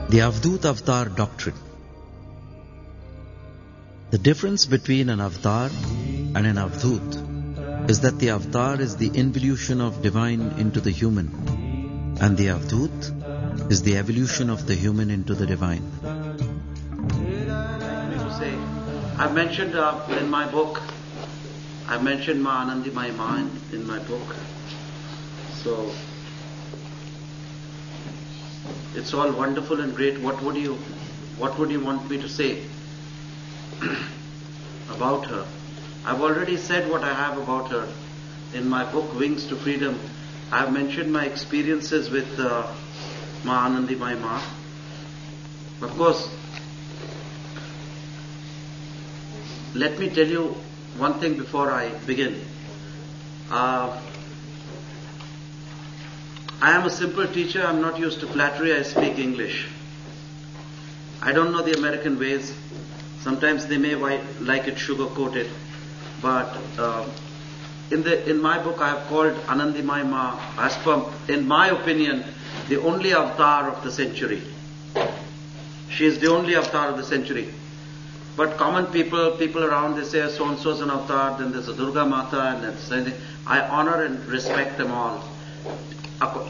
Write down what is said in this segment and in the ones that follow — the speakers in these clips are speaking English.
The Avadut Avatar Doctrine. The difference between an avatar and an Avadut is that the avatar is the involution of divine into the human, and the Avadut is the evolution of the human into the divine. I've mentioned in my book, I've mentioned Ma Anandamayi Ma in my book. So it's all wonderful and great. What would you want me to say about her? I've already said what I have about her. In my book, Wings to Freedom, I've mentioned my experiences with Ma Anandamayi Ma. Of course, let me tell you one thing before I begin. I am a simple teacher. I'm not used to flattery. I speak English. I don't know the American ways. Sometimes they may like it sugar-coated. But in my book, I have called Anandamayi Ma, as per, in my opinion, the only avatar of the century. She is the only avatar of the century. But common people around, they say so-and-so is an avatar, then there's a Durga Mata, and that's anything. I honor and respect them all.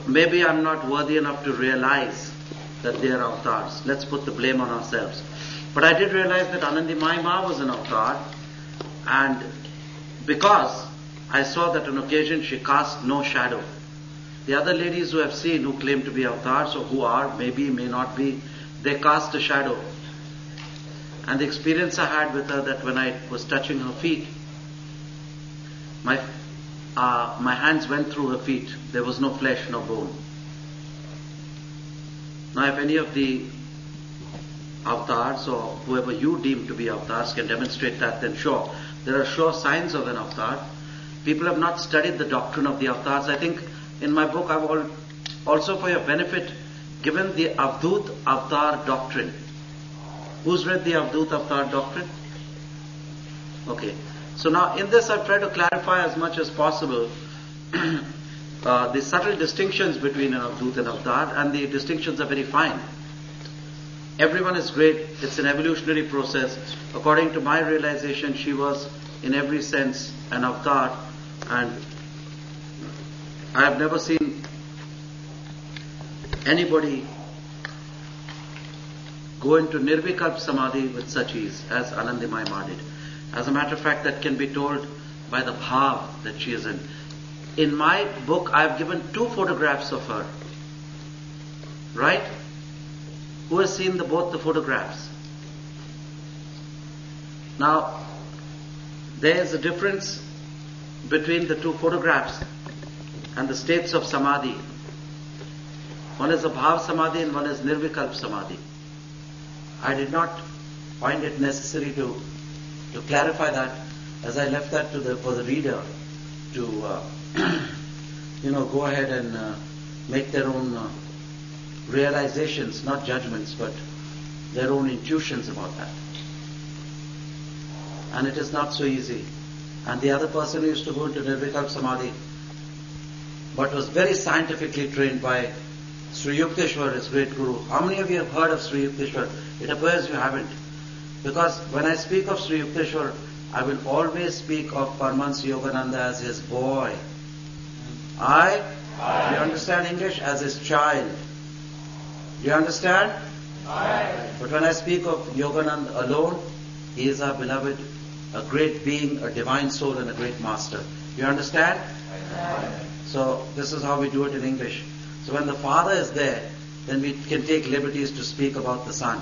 Maybe I'm not worthy enough to realize that they are avatars. Let's put the blame on ourselves. But I did realize that Anandamayi Ma was an avatar, and because I saw that on occasion she cast no shadow. The other ladies who have seen, who claim to be avatars, or who are, maybe, may not be, they cast a shadow. And the experience I had with her, that when I was touching her feet, my hands went through her feet. There was no flesh, no bone. Now, if any of the avatars, or whoever you deem to be avatars, can demonstrate that, then sure. There are sure signs of an avatar. People have not studied the doctrine of the avatars. I think in my book I've also, for your benefit, given the Avadut Avatar Doctrine. Who's read the Avadut Avatar Doctrine? Okay. So now in this I've tried to clarify as much as possible the subtle distinctions between an Avadut and Avatar, and the distinctions are very fine. Everyone is great. It's an evolutionary process. According to my realization, she was in every sense an avatar, and I have never seen anybody go into Nirvikalp Samadhi with such ease as Anandamayi Ma did. As a matter of fact, that can be told by the bhav that she is in. In my book, I have given 2 photographs of her. Right? Who has seen both the photographs? Now, there is a difference between the 2 photographs and the states of Samadhi. One is a Bhav Samadhi and one is Nirvikalp Samadhi. I did not find it necessary to clarify that, as I left that for the reader to go ahead and make their own realizations, not judgments, but their own intuitions about that. And it is not so easy. And the other person who used to go into Nirvikalp Samadhi, but was very scientifically trained by Sri Yukteswar, his great guru. How many of you have heard of Sri Yukteswar? It appears you haven't. Because when I speak of Sri Yukteswar, I will always speak of Paramahansa Yogananda as his boy. Do you understand English? As his child. Do you understand? But when I speak of Yogananda alone, he is our beloved, a great being, a divine soul, and a great master. Do you understand? So this is how we do it in English. So when the Father is there, then we can take liberties to speak about the Son.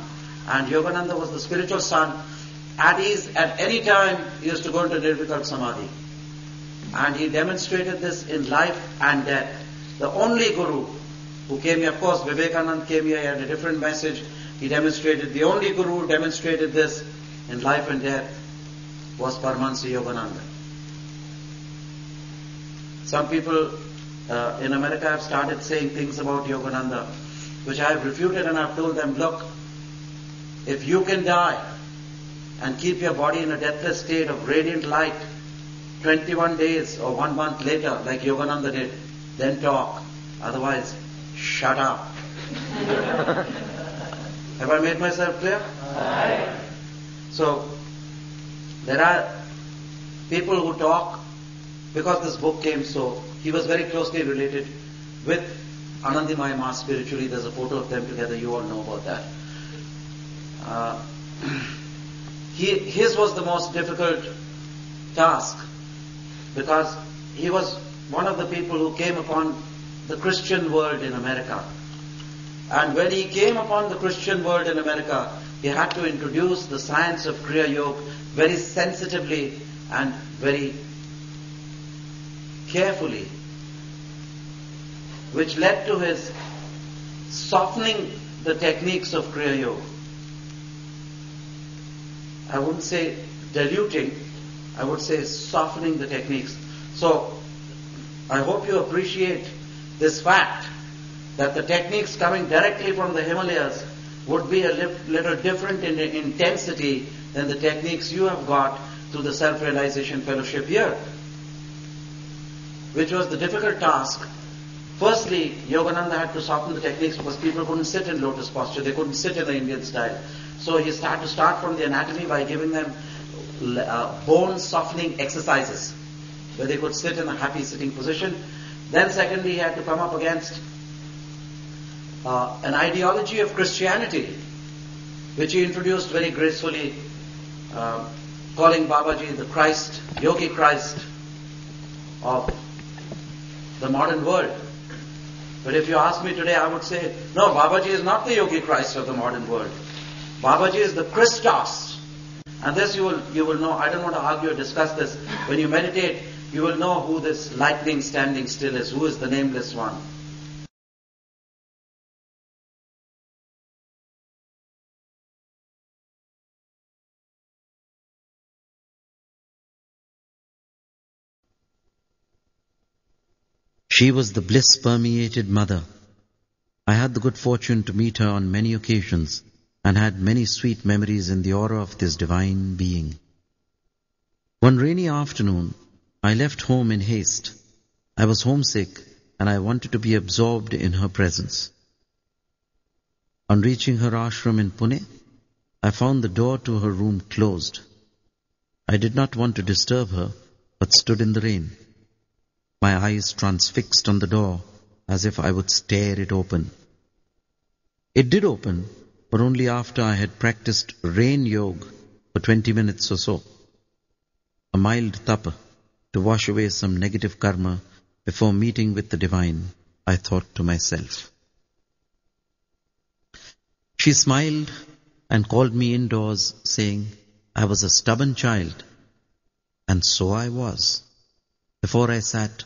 And Yogananda was the spiritual son. At ease, at any time, he used to go into Nirvikalp Samadhi. And he demonstrated this in life and death. The only guru who came here, of course, Vivekananda came here, he had a different message. He demonstrated, the only guru who demonstrated this in life and death was Paramahansa Yogananda. Some people in America have started saying things about Yogananda, which I have refuted, and I have told them, look, if you can die and keep your body in a deathless state of radiant light 21 days or 1 month later, like Yogananda did, then talk. Otherwise, shut up. Have I made myself clear? Aye. So, there are people who talk, because this book came so, he was very closely related with Anandamayi Ma spiritually. There's a photo of them together, you all know about that. His was the most difficult task, because he was one of the people who came upon the Christian world in America. And when he came upon the Christian world in America, he had to introduce the science of Kriya Yoga very sensitively and very carefully, which led to his softening the techniques of Kriya Yoga. I wouldn't say diluting, I would say softening the techniques. So, I hope you appreciate this fact that the techniques coming directly from the Himalayas would be a little different in intensity than the techniques you have got through the Self-Realization Fellowship here, which was the difficult task. Firstly, Yogananda had to soften the techniques because people couldn't sit in lotus posture, they couldn't sit in the Indian style. So he started to start from the anatomy by giving them bone softening exercises, where they could sit in a happy sitting position. Then secondly, he had to come up against an ideology of Christianity, which he introduced very gracefully, calling Babaji the Christ, Yogi Christ of the modern world. But if you ask me today, I would say, no, Babaji is not the Yogi Christ of the modern world. Babaji is the Christos. And this you will know. I don't want to argue or discuss this. When you meditate, you will know who this lightning standing still is, who is the nameless one. She was the bliss-permeated mother. I had the good fortune to meet her on many occasions and had many sweet memories in the aura of this divine being. One rainy afternoon, I left home in haste. I was homesick and I wanted to be absorbed in her presence. On reaching her ashram in Pune, I found the door to her room closed. I did not want to disturb her, but stood in the rain, my eyes transfixed on the door as if I would stare it open. It did open, but only after I had practiced rain yoga for 20 minutes or so. A mild tapa to wash away some negative karma before meeting with the divine, I thought to myself. She smiled and called me indoors, saying I was a stubborn child, and so I was. Before I sat,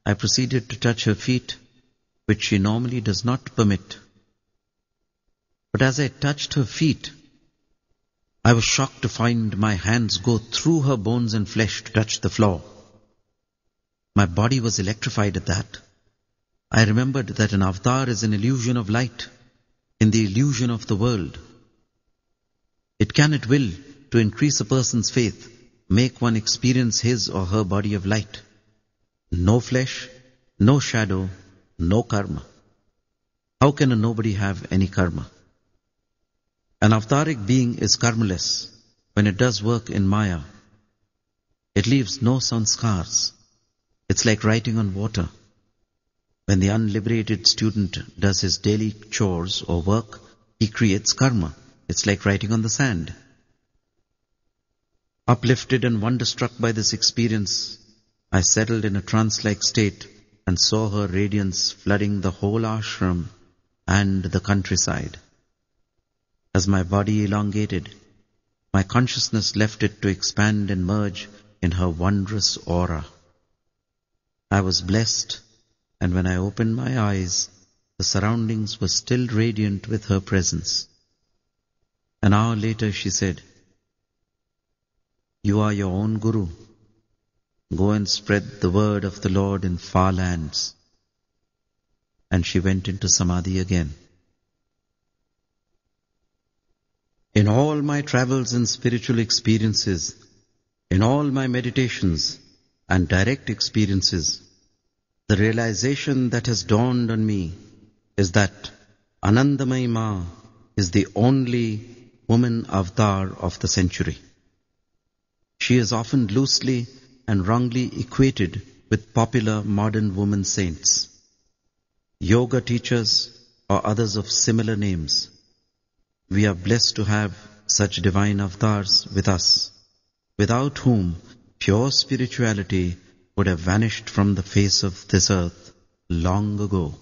I proceeded to touch her feet, which she normally does not permit. But as I touched her feet, I was shocked to find my hands go through her bones and flesh to touch the floor. My body was electrified at that. I remembered that an avatar is an illusion of light, in the illusion of the world. It can at will, to increase a person's faith, make one experience his or her body of light. No flesh, no shadow, no karma. How can a nobody have any karma? An avataric being is karmaless when it does work in Maya. It leaves no sanskars. It's like writing on water. When the unliberated student does his daily chores or work, he creates karma. It's like writing on the sand. Uplifted and wonderstruck by this experience, I settled in a trance-like state and saw her radiance flooding the whole ashram and the countryside. As my body elongated, my consciousness left it to expand and merge in her wondrous aura. I was blessed, and when I opened my eyes, the surroundings were still radiant with her presence. An hour later she said, "You are your own Guru. Go and spread the word of the Lord in far lands." And she went into Samadhi again. In all my travels and spiritual experiences, in all my meditations and direct experiences, the realization that has dawned on me is that Anandamayi Ma is the only woman avatar of the century. She is often loosely and wrongly equated with popular modern women saints, yoga teachers, or others of similar names. We are blessed to have such divine avatars with us, without whom pure spirituality would have vanished from the face of this earth long ago.